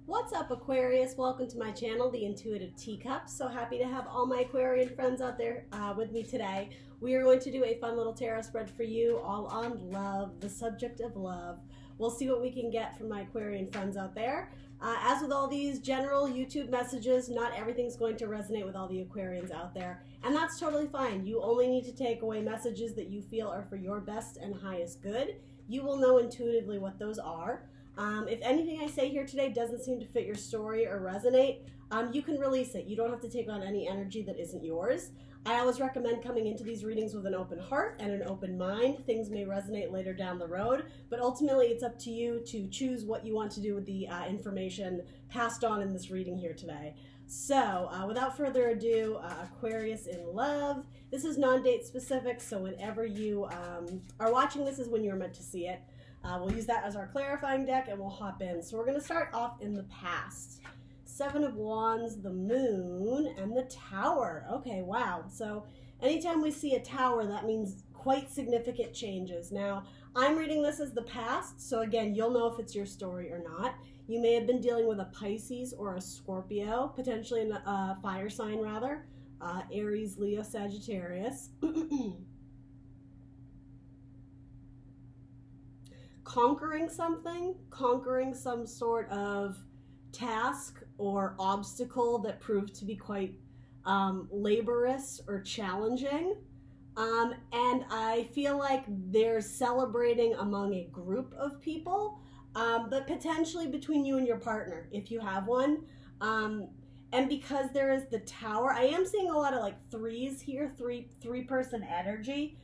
What's up, Aquarius? Welcome to my channel, The Intuitive Teacup. So happy to have all my Aquarian friends out there with me today. We are going to do a fun little tarot spread for you, all on love, the subject of love. We'll see what we can get from my Aquarian friends out there. As with all these general YouTube messages, not everything's going to resonate with all the Aquarians out there, and that's totally fine. You only need to take away messages that you feel are for your best and highest good. You will know intuitively what those are. If anything I say here today doesn't seem to fit your story or resonate, you can release it. You don't have to take on any energy that isn't yours. I always recommend coming into these readings with an open heart and an open mind. Things may resonate later down the road, but ultimately it's up to you to choose what you want to do with the information passed on in this reading here today. So without further ado, Aquarius in love. This is non-date specific, so whenever you are watching this is when you're meant to see it. We'll use that as our clarifying deck and we'll hop in. So we're going to start off in the past. Seven of Wands, the Moon, and the Tower. Okay, wow. So anytime we see a tower, that means quite significant changes. Now, I'm reading this as the past, so again, you'll know if it's your story or not. You may have been dealing with a Pisces or a Scorpio, potentially a fire sign rather, Aries, Leo, Sagittarius. Conquering something, conquering some sort of task or obstacle that proved to be quite laborious or challenging. And I feel like they're celebrating among a group of people, but potentially between you and your partner, if you have one. And because there is the Tower, I am seeing a lot of like threes here, three-person energy.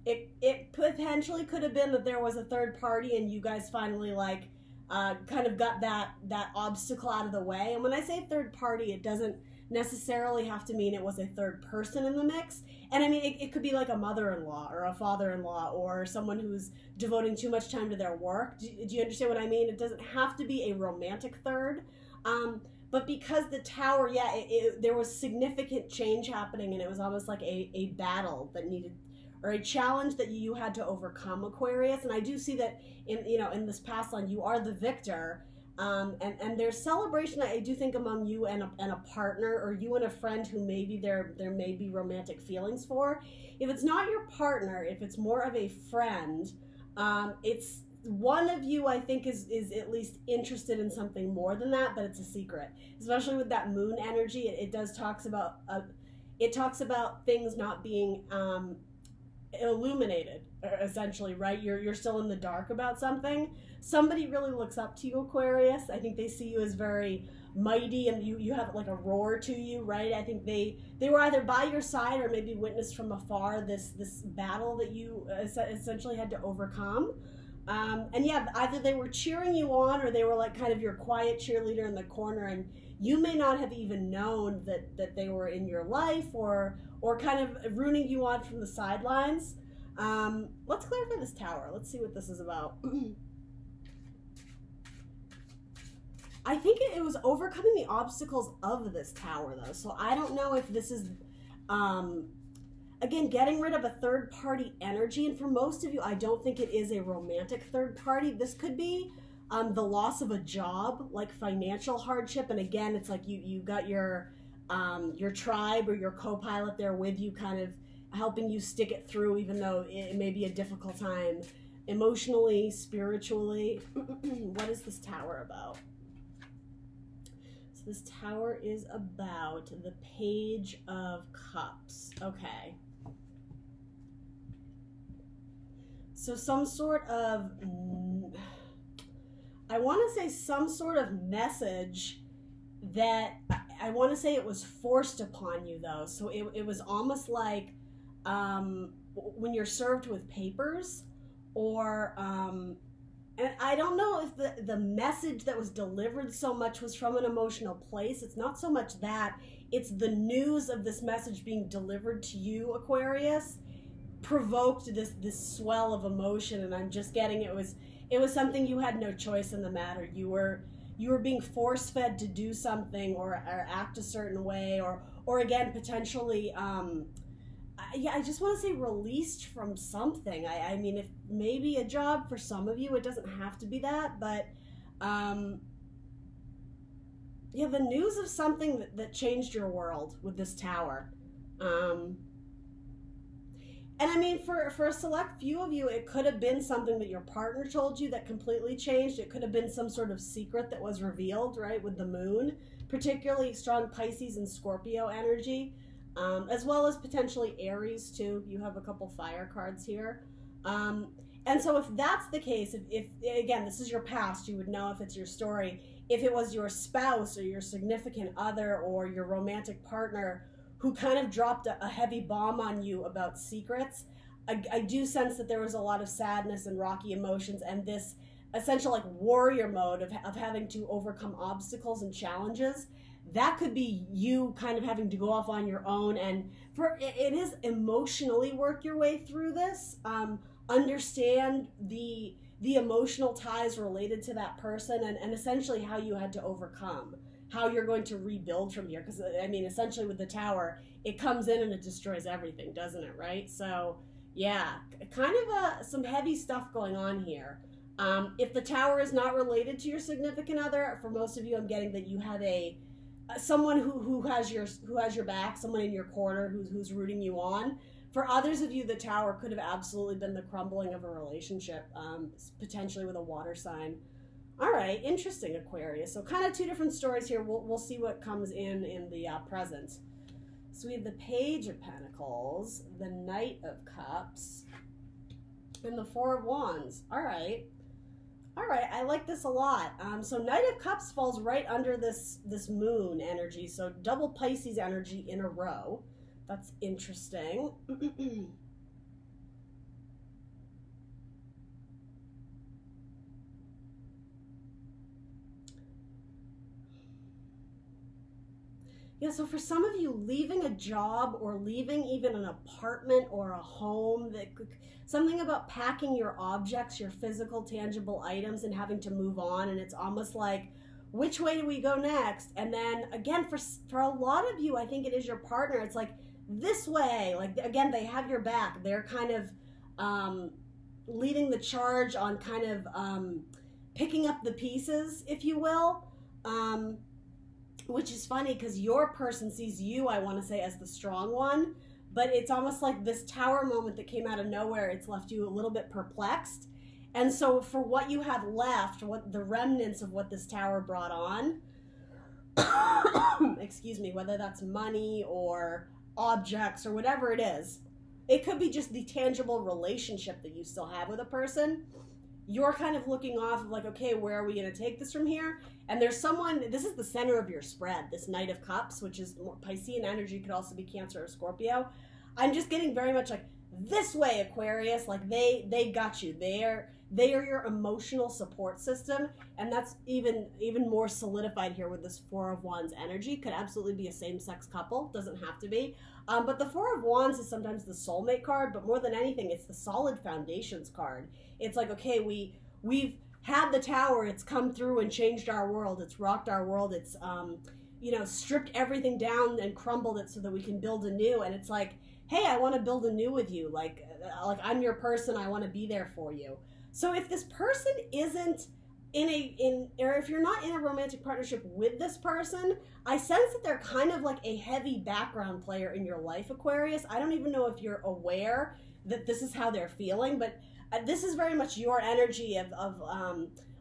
It potentially could have been that there was a third party and you guys finally like kind of got that obstacle out of the way. And when I say third party, it doesn't necessarily have to mean it was a third person in the mix. And I mean, it could be like a mother-in-law or a father-in-law or someone who's devoting too much time to their work. Do you understand what I mean? It doesn't have to be a romantic third. But because the Tower, yeah, there was significant change happening and it was almost like a battle that needed, or a challenge that you had to overcome, Aquarius. And I do see that in this past line, you are the victor. And there's celebration, I do think, among you and a partner, or you and a friend who maybe there may be romantic feelings for. If it's not your partner, if it's more of a friend, it's one of you, I think, is at least interested in something more than that, but it's a secret. Especially with that moon energy, it talks about things not being illuminated, essentially, right? You're still in the dark about something. Somebody really looks up to you, Aquarius. I think they see you as very mighty, and you have like a roar to you, right? I think they were either by your side or maybe witnessed from afar this battle that you essentially had to overcome. And yeah, either they were cheering you on or they were like kind of your quiet cheerleader in the corner, and you may not have even known that they were in your life or kind of rooting you on from the sidelines. Let's clarify this Tower. Let's see what this is about. I think it was overcoming the obstacles of this Tower, though. So I don't know if this is, again, getting rid of a third-party energy. And for most of you, I don't think it is a romantic third party. This could be the loss of a job, like financial hardship. And again, it's like you got your tribe or your co-pilot there with you, kind of helping you stick it through, even though it may be a difficult time emotionally, spiritually. What is this Tower about? So this Tower is about the Page of Cups. Okay. So some sort of, I want to say some sort of message that, I want to say it was forced upon you, though. So it was almost like when you're served with papers, or and I don't know if the message that was delivered so much was from an emotional place. It's not so much that, it's the news of this message being delivered to you, Aquarius, provoked this swell of emotion. And I'm just getting it was something you had no choice in the matter. You were being force-fed to do something or act a certain way, or again, potentially, yeah, I just want to say released from something. I mean, if maybe a job for some of you, it doesn't have to be that, but yeah, the news of something that changed your world with this tower. Um, and I mean, for a select few of you, it could have been something that your partner told you that completely changed. It could have been some sort of secret that was revealed, right, with the moon, particularly strong Pisces and Scorpio energy, as well as potentially Aries, too. You have a couple fire cards here. Um, and so if that's the case, if again, this is your past, you would know if it's your story. If it was your spouse or your significant other or your romantic partner who kind of dropped a heavy bomb on you about secrets, I do sense that there was a lot of sadness and rocky emotions and this essential like warrior mode of having to overcome obstacles and challenges. That could be you kind of having to go off on your own and for it is emotionally work your way through this. Understand the emotional ties related to that person and essentially how you had to overcome, how you're going to rebuild from here. Because, I mean, essentially with the tower, it comes in and it destroys everything, doesn't it, right? So, yeah, kind of some heavy stuff going on here. If the tower is not related to your significant other, for most of you, I'm getting that you have someone who has your back, someone in your corner who's rooting you on. For others of you, the tower could have absolutely been the crumbling of a relationship, potentially with a water sign. All right, interesting, Aquarius. So kind of two different stories here. We'll see what comes in the present. So we have the Page of Pentacles, the Knight of Cups, and the Four of Wands. All right, I like this a lot. So Knight of Cups falls right under this moon energy, so double Pisces energy in a row. That's interesting. Yeah, so for some of you, leaving a job or leaving even an apartment or a home, something about packing your objects, your physical, tangible items and having to move on. And it's almost like, which way do we go next? And then again, for a lot of you, I think it is your partner. It's like, this way, like again, they have your back. They're kind of leading the charge on kind of picking up the pieces, if you will, which is funny because your person sees you, I want to say, as the strong one, but it's almost like this tower moment that came out of nowhere. It's left you a little bit perplexed. And so for what you have left, what the remnants of what this tower brought on, excuse me, whether that's money or objects or whatever it is, it could be just the tangible relationship that you still have with a person. You're kind of looking off of like, okay, where are we going to take this from here? And there's someone, this is the center of your spread, this Knight of Cups, which is more Piscean energy, could also be Cancer or Scorpio. I'm just getting very much like, this way, Aquarius, like they got you. They are your emotional support system, and that's even more solidified here with this Four of Wands energy. Could absolutely be a same-sex couple, doesn't have to be. But the Four of Wands is sometimes the soulmate card, but more than anything, it's the solid foundations card. It's like, okay, we've had the tower, it's come through and changed our world, it's rocked our world, it's stripped everything down and crumbled it so that we can build anew. And it's like, hey, I want to build anew with you. Like I'm your person, I want to be there for you. So if this person isn't or if you're not in a romantic partnership with this person, I sense that they're kind of like a heavy background player in your life, Aquarius. I don't even know if you're aware that this is how they're feeling, but this is very much your energy of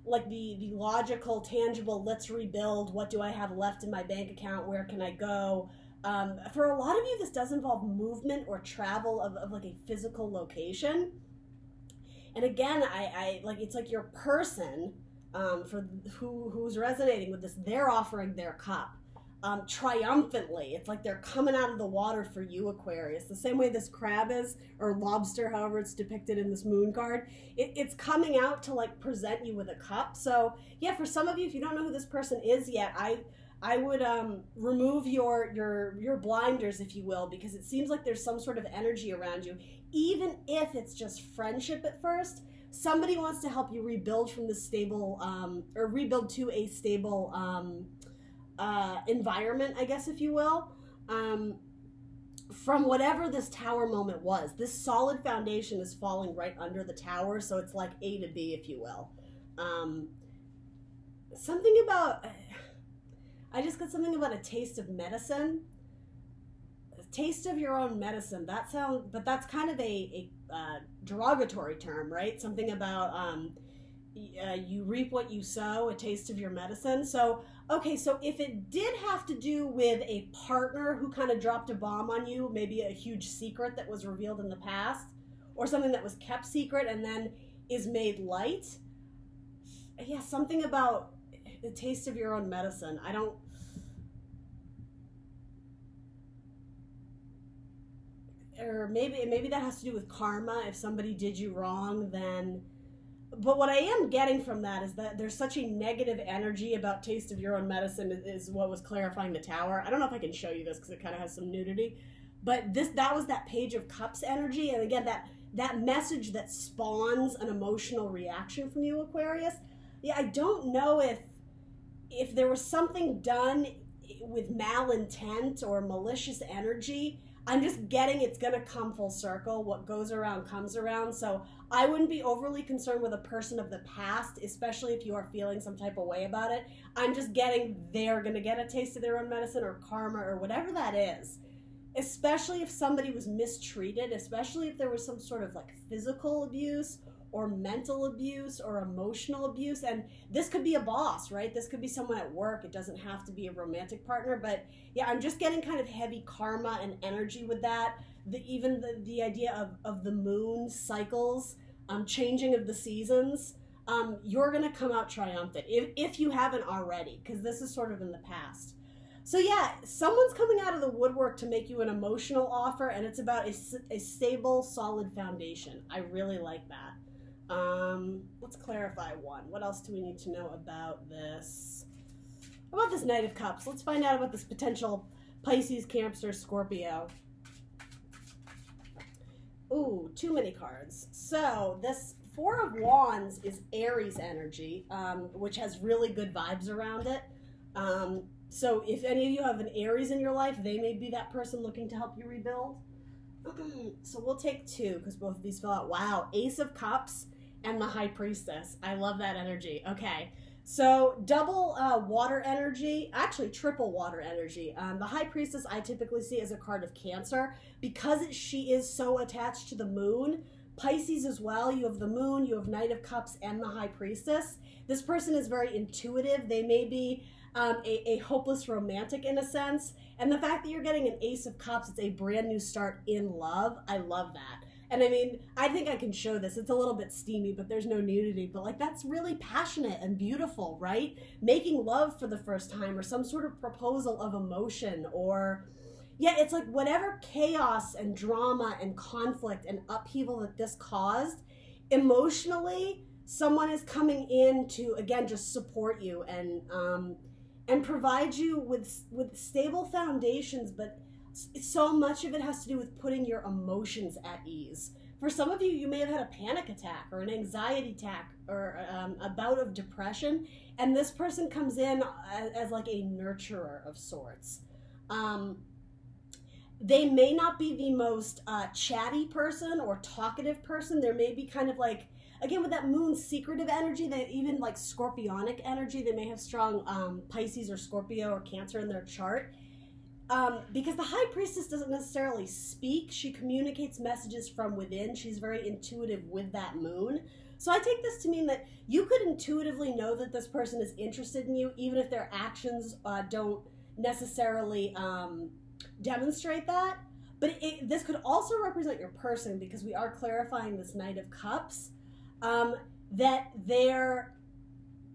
like the logical, tangible, let's rebuild, what do I have left in my bank account, where can I go? For a lot of you, this does involve movement or travel of like a physical location. And again, I like, it's like your person, for who's resonating with this, they're offering their cup triumphantly. It's like they're coming out of the water for you, Aquarius. The same way this crab is, or lobster, however it's depicted in this moon card. It's coming out to like present you with a cup. So yeah, for some of you, if you don't know who this person is yet, I would remove your blinders, if you will, because it seems like there's some sort of energy around you. Even if it's just friendship at first, somebody wants to help you rebuild from the stable, or rebuild to a stable environment, I guess, if you will, from whatever this tower moment was. This solid foundation is falling right under the tower, so it's like A to B, if you will. Something about... I just got something about a taste of medicine. A taste of your own medicine. That sounds, but that's kind of a derogatory term, right? Something about you reap what you sow, a taste of your medicine. So, okay, so if it did have to do with a partner who kind of dropped a bomb on you, maybe a huge secret that was revealed in the past, or something that was kept secret and then is made light, yeah, something about the taste of your own medicine. I don't... Or maybe that has to do with karma. If somebody did you wrong, then... But what I am getting from that is that there's such a negative energy about taste of your own medicine is what was clarifying the tower. I don't know if I can show you this because it kind of has some nudity. But that was that Page of Cups energy. And again, that message that spawns an emotional reaction from you, Aquarius. Yeah, I don't know if there was something done with malintent or malicious energy. I'm just getting it's going to come full circle. What goes around comes around. So I wouldn't be overly concerned with a person of the past, especially if you are feeling some type of way about it. I'm just getting they're going to get a taste of their own medicine or karma or whatever that is. Especially if somebody was mistreated, especially if there was some sort of like physical abuse or mental abuse or emotional abuse. And this could be a boss, right? This could be someone at work. It doesn't have to be a romantic partner. But yeah, I'm just getting kind of heavy karma and energy with that. Even the idea of the moon cycles, changing of the seasons. You're going to come out triumphant if you haven't already, because this is sort of in the past. So yeah, someone's coming out of the woodwork to make you an emotional offer, and it's about a stable, solid foundation. I really like that. Let's clarify one. What else do we need to know about this? About this Knight of Cups. Let's find out about this potential Pisces, Cancer, Scorpio. Ooh, too many cards. So this Four of Wands is Aries energy, which has really good vibes around it. So if any of you have an Aries in your life, they may be that person looking to help you rebuild. So we'll take two because both of these fell out. Wow, Ace of Cups and the High Priestess. I love that energy. Okay, so double water energy, actually triple water energy. The High Priestess I typically see as a card of Cancer because she is so attached to the moon. Pisces as well, you have the moon, you have Knight of Cups and the High Priestess. This person is very intuitive. They may be a hopeless romantic in a sense. And the fact that you're getting an Ace of Cups, it's a brand new start in love. I love that. And I mean, I think I can show this. It's a little bit steamy, but there's no nudity. But like, that's really passionate and beautiful, right? Making love for the first time or some sort of proposal of emotion or... Yeah, it's like whatever chaos and drama and conflict and upheaval that this caused, emotionally, someone is coming in to, again, just support you and provide you with stable foundations, but so much of it has to do with putting your emotions at ease. For some of you, you may have had a panic attack or an anxiety attack or a bout of depression, and this person comes in as like a nurturer of sorts. They may not be the most chatty person or talkative person. There may be kind of like, again, with that moon secretive energy, that even like scorpionic energy, they may have strong Pisces or Scorpio or Cancer in their chart. Because the High Priestess doesn't necessarily speak. She communicates messages from within. She's very intuitive with that moon. So I take this to mean that you could intuitively know that this person is interested in you, even if their actions don't necessarily demonstrate that. But this could also represent your person, because we are clarifying this Knight of Cups, that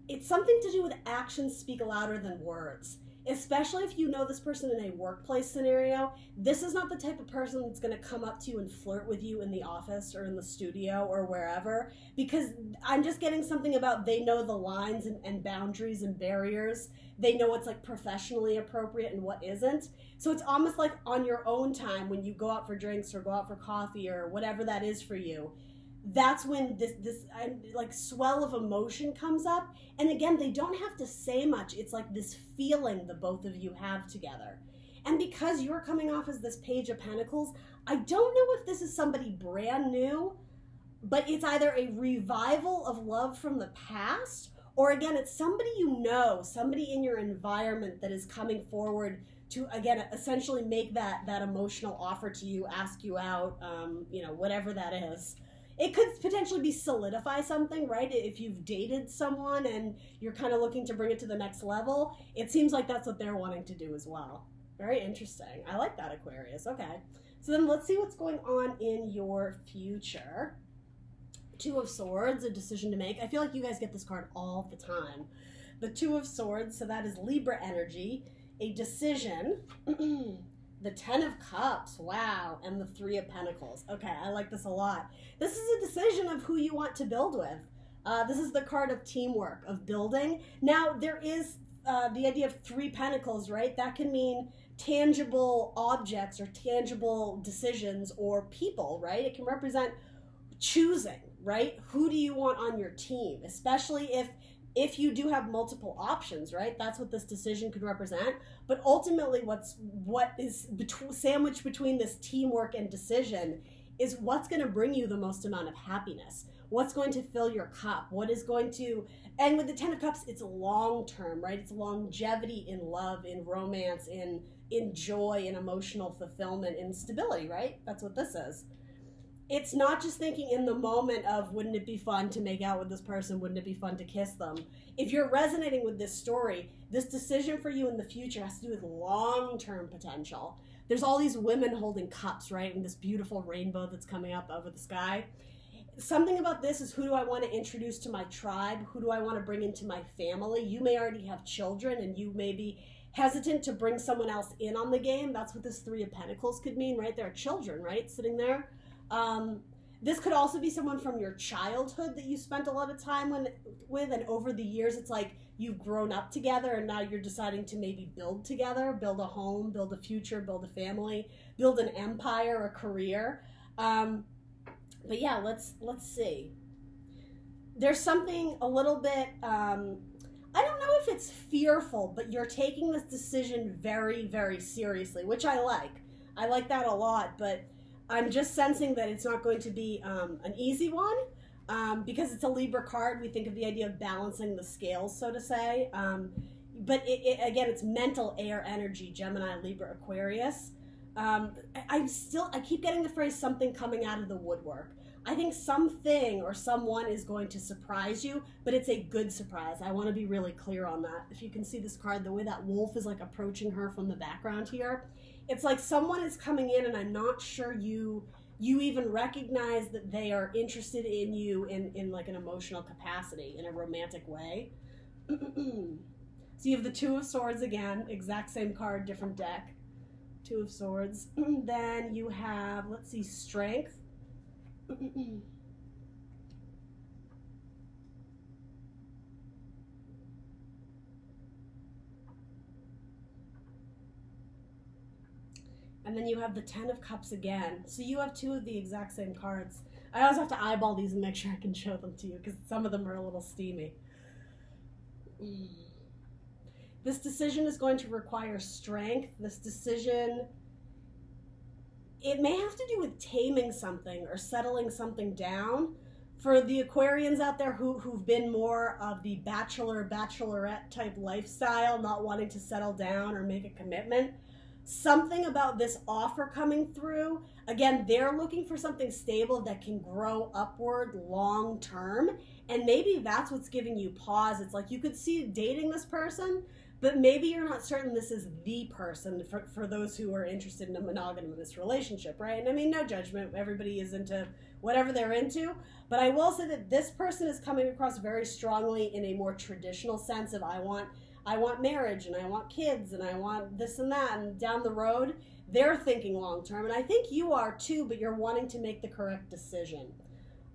it's something to do with actions speak louder than words. Especially if you know this person in a workplace scenario, this is not the type of person that's going to come up to you and flirt with you in the office or in the studio or wherever, because I'm just getting something about they know the lines and boundaries and barriers. They know what's like professionally appropriate and what isn't. So it's almost like on your own time when you go out for drinks or go out for coffee or whatever that is for you. That's when this like swell of emotion comes up. And again, they don't have to say much. It's like this feeling the both of you have together. And because you're coming off as this Page of Pentacles, I don't know if this is somebody brand new, but it's either a revival of love from the past Or again, it's somebody you know, somebody in your environment that is coming forward to, again, essentially make that emotional offer to you, ask you out, whatever that is. It could potentially be solidify something, right? If you've dated someone and you're kind of looking to bring it to the next level, it seems like that's what they're wanting to do as well. Very interesting. I like that, Aquarius. Okay. So then let's see what's going on in your future. Two of Swords, a decision to make. I feel like you guys get this card all the time. The Two of Swords, so that is Libra energy. A decision. The Ten of Cups, wow, and the Three of Pentacles. Okay, I like this a lot. This is a decision of who you want to build with. This is the card of teamwork, of building. Now, there is the idea of Three Pentacles, right? That can mean tangible objects or tangible decisions or people, right? It can represent choosing, right? Who do you want on your team? Especially if you do have multiple options, right? That's what this decision could represent. But ultimately, what is sandwiched between this teamwork and decision is what's going to bring you the most amount of happiness. What's going to fill your cup? What is going to, and with the Ten of Cups, it's long term, right? It's longevity in love, in romance, in joy, in emotional fulfillment, in stability, right? That's what this is. It's not just thinking in the moment of, wouldn't it be fun to make out with this person? Wouldn't it be fun to kiss them? If you're resonating with this story, this decision for you in the future has to do with long-term potential. There's all these women holding cups, right? And this beautiful rainbow that's coming up over the sky. Something about this is, who do I want to introduce to my tribe? Who do I want to bring into my family? You may already have children and you may be hesitant to bring someone else in on the game. That's what this Three of Pentacles could mean, right? There are children, right? Sitting there. This could also be someone from your childhood that you spent a lot of time with, and over the years it's like you've grown up together and now you're deciding to maybe build together, build a home, build a future, build a family, build an empire, a career. But yeah, let's see. There's something a little bit, I don't know if it's fearful, but you're taking this decision very, very seriously, which I like. I like that a lot, but I'm just sensing that it's not going to be an easy one because it's a Libra card. We think of the idea of balancing the scales, so to say. But again, it's mental air energy, Gemini, Libra, Aquarius. I keep getting the phrase something coming out of the woodwork. I think something or someone is going to surprise you, but it's a good surprise. I want to be really clear on that. If you can see this card, the way that wolf is like approaching her from the background here, it's like someone is coming in and I'm not sure you even recognize that they are interested in you in like an emotional capacity, in a romantic way. So you have the Two of Swords again, exact same card, different deck. Two of Swords. Then you have, let's see, Strength. And then you have the Ten of Cups again. So you have two of the exact same cards. I always have to eyeball these and make sure I can show them to you because some of them are a little steamy. This decision is going to require strength. This decision, it may have to do with taming something or settling something down. For the Aquarians out there who've been more of the bachelorette type lifestyle, not wanting to settle down or make a commitment, something about this offer coming through, again, they're looking for something stable that can grow upward long term, and maybe that's what's giving you pause. It's like you could see dating this person, but maybe you're not certain this is the person for those who are interested in a monogamous relationship, right? And I mean, no judgment, everybody is into whatever they're into, but I will say that this person is coming across very strongly in a more traditional sense of I want marriage and I want kids and I want this and that, and down the road they're thinking long term, and I think you are too, but you're wanting to make the correct decision.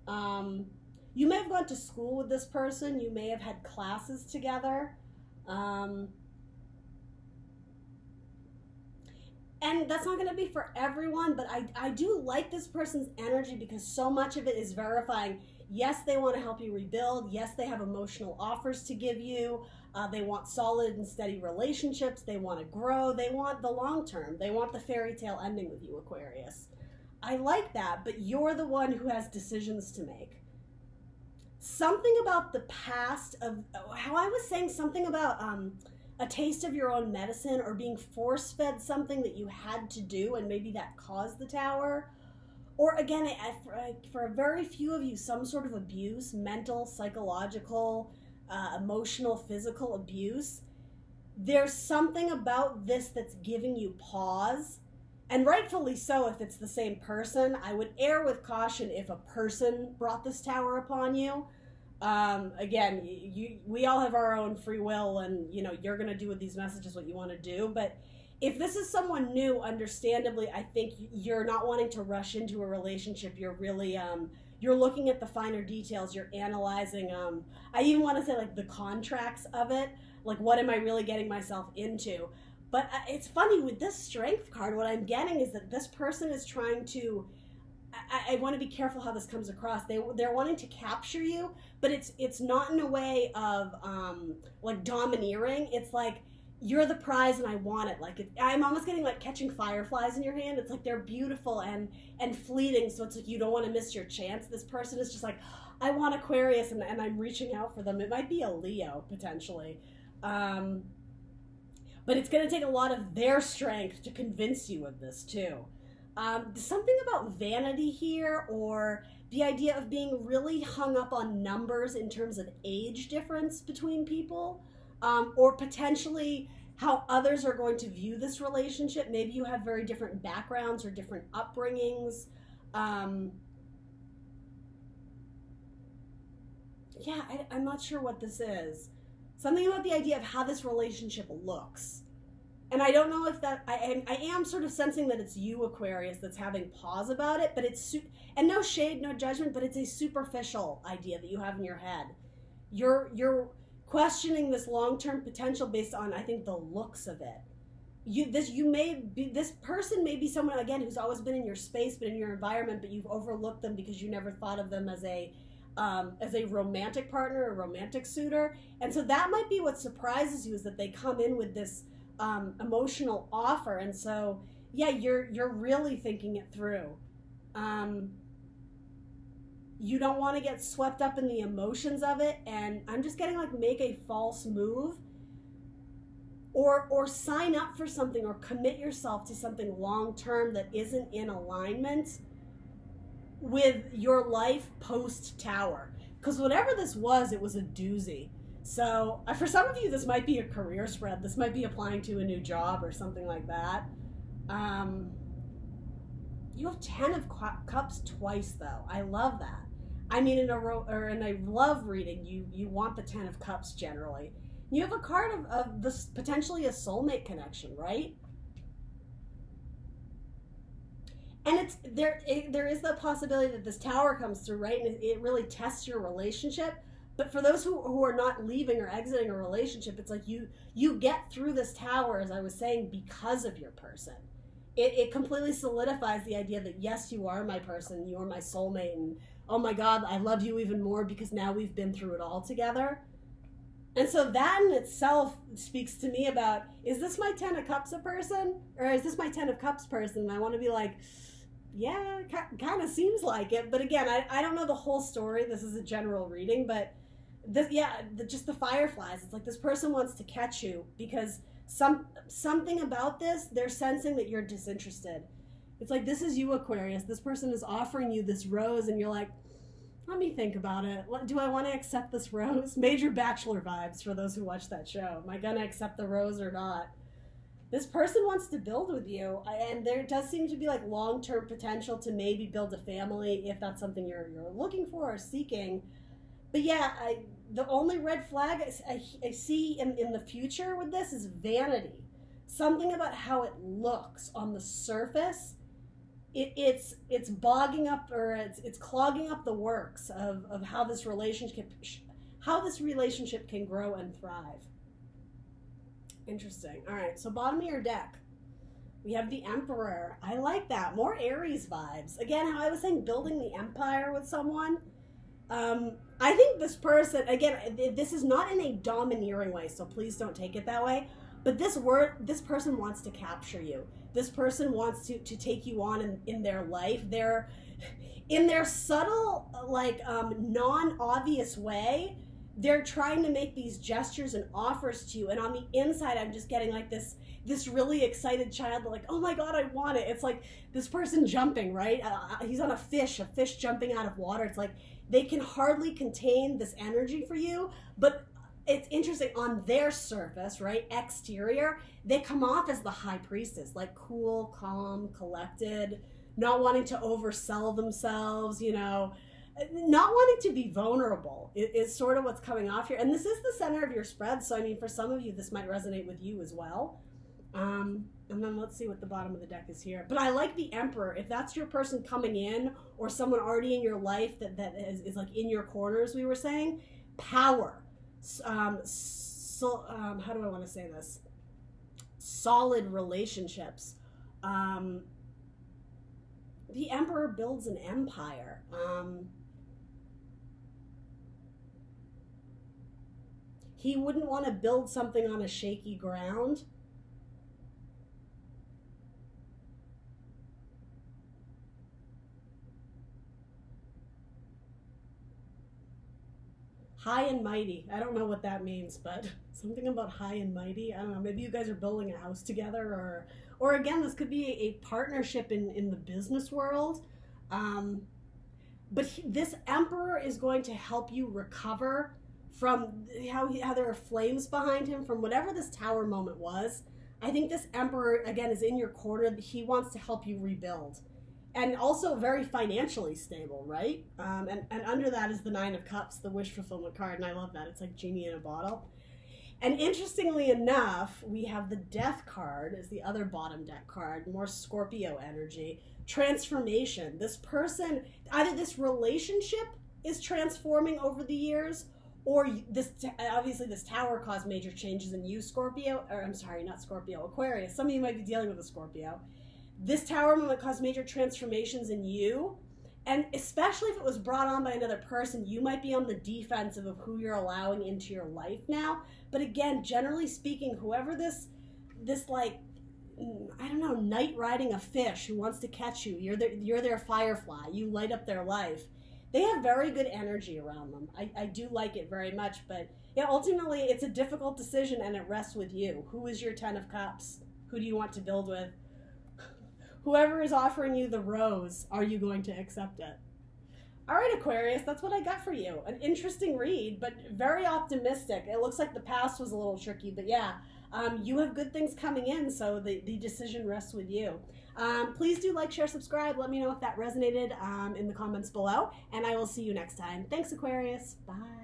You may have gone to school with this person, you may have had classes together, and that's not going to be for everyone, but I do like this person's energy because so much of it is verifying, yes, they want to help you rebuild, yes, they have emotional offers to give you, they want solid and steady relationships, they want to grow, they want the long term, they want the fairy tale ending with you, Aquarius. I like that, but you're the one who has decisions to make. something about the past of how I was saying something about a taste of your own medicine or being force-fed something that you had to do and maybe that caused the tower. Or again, for a very few of you, some sort of abuse, mental, psychological, emotional, physical abuse. There's something about this that's giving you pause. And rightfully so if it's the same person. I would err with caution if a person brought this tower upon you. Again, we all have our own free will, and you're going to do with these messages what you want to do. But if this is someone new, understandably, I think you're not wanting to rush into a relationship. You're really, you're looking at the finer details. You're analyzing, I even want to say like the contracts of it. Like, what am I really getting myself into? But it's funny, with this strength card, what I'm getting is that this person is trying to, I want to be careful how this comes across. They're wanting to capture you, but it's not in a way of like domineering. It's like, you're the prize and I want it. Like, I'm almost getting like catching fireflies in your hand. It's like they're beautiful and fleeting, so it's like you don't want to miss your chance. This person is just like, I want Aquarius, and I'm reaching out for them. It might be a Leo, potentially. But it's going to take a lot of their strength to convince you of this, too. Something about vanity here, or the idea of being really hung up on numbers in terms of age difference between people, or potentially how others are going to view this relationship. Maybe you have very different backgrounds or different upbringings. Yeah, I'm not sure what this is. Something about the idea of how this relationship looks. And I don't know if that, I am sort of sensing that it's you, Aquarius, that's having pause about it, but and no shade, no judgment, but it's a superficial idea that you have in your head. You're questioning this long-term potential based on, I think, the looks of it. This person may be someone, again, who's always been in your space, been in your environment, but you've overlooked them because you never thought of them as a romantic partner, a romantic suitor. And so that might be what surprises you, is that they come in with this emotional offer. And so, yeah, you're really thinking it through. You don't want to get swept up in the emotions of it. And I'm just getting like, make a false move or sign up for something or commit yourself to something long-term that isn't in alignment with your life post-tower. Because whatever this was, it was a doozy. So for some of you, this might be a career spread. This might be applying to a new job or something like that. You have 10 of Cups twice, though. I love that. I mean, in a love reading, you want the 10 of Cups generally. You have a card of this potentially a soulmate connection, right? And there is the possibility that this tower comes through, right? And it really tests your relationship. But for those who are not leaving or exiting a relationship, it's like you get through this tower, as I was saying, because of your person. It completely solidifies the idea that, yes, you are my person, you are my soulmate, and oh my God, I love you even more because now we've been through it all together. And so that in itself speaks to me about, is this my 10 of Cups person? Or is this my 10 of Cups person? And I want to be like, yeah, kind of seems like it. But again, I don't know the whole story. This is a general reading, but just the fireflies. It's like this person wants to catch you because something about this, they're sensing that you're disinterested. It's like, this is you, Aquarius. This person is offering you this rose, and you're like, let me think about it. Do I want to accept this rose? Major Bachelor vibes for those who watch that show. Am I going to accept the rose or not? This person wants to build with you, and there does seem to be like long-term potential to maybe build a family if that's something you're looking for or seeking. But yeah, the only red flag I see in the future with this is vanity. Something about how it looks on the surface. It's bogging up, or it's clogging up the works of how this relationship can grow and thrive. Interesting. All right, so bottom of your deck, we have the Emperor. I like that. More Aries vibes. Again, how I was saying, building the empire with someone. I think this person, again, this is not in a domineering way, so please don't take it that way. But this person wants to capture you. This person wants to take you on in their life. They're in their subtle, like non-obvious way, they're trying to make these gestures and offers to you. And on the inside, I'm just getting like this really excited child, like, oh my God, I want it. It's like this person jumping, right? He's on a fish jumping out of water. It's like they can hardly contain this energy for you, but it's interesting, on their surface, right, exterior, they come off as the high priestess, like cool, calm, collected, not wanting to oversell themselves, you know, not wanting to be vulnerable is sort of what's coming off here. And this is the center of your spread, so I mean, for some of you, this might resonate with you as well. And then let's see what the bottom of the deck is here. But I like the Emperor. If that's your person coming in, or someone already in your life that is like in your corner, as we were saying, power. How do I want to say this? Solid relationships. The Emperor builds an empire. He wouldn't want to build something on a shaky ground. High and mighty. I don't know what that means, but something about high and mighty. I don't know. Maybe you guys are building a house together, or again, this could be a partnership in the business world. But this Emperor is going to help you recover from how there are flames behind him from whatever this tower moment was. I think this Emperor, again, is in your corner. He wants to help you rebuild. And also very financially stable, right? And under that is the Nine of Cups, the wish fulfillment card, and I love that. It's like genie in a bottle. And interestingly enough, we have the Death card as the other bottom deck card, more Scorpio energy. Transformation. This person, either this relationship is transforming over the years, or this, obviously this tower caused major changes in you, Scorpio, or I'm sorry, not Scorpio, Aquarius. Some of you might be dealing with a Scorpio. This tower moment caused major transformations in you, and especially if it was brought on by another person, you might be on the defensive of who you're allowing into your life now. But again, generally speaking, whoever this like, I don't know, knight riding a fish who wants to catch you, you're their firefly, you light up their life. They have very good energy around them. I do like it very much, but yeah, ultimately it's a difficult decision and it rests with you. Who is your 10 of Cups? Who do you want to build with? Whoever is offering you the rose, are you going to accept it? All right, Aquarius, that's what I got for you. An interesting read, but very optimistic. It looks like the past was a little tricky, but yeah, you have good things coming in, so the decision rests with you. Please do like, share, subscribe. Let me know if that resonated in the comments below, and I will see you next time. Thanks, Aquarius. Bye.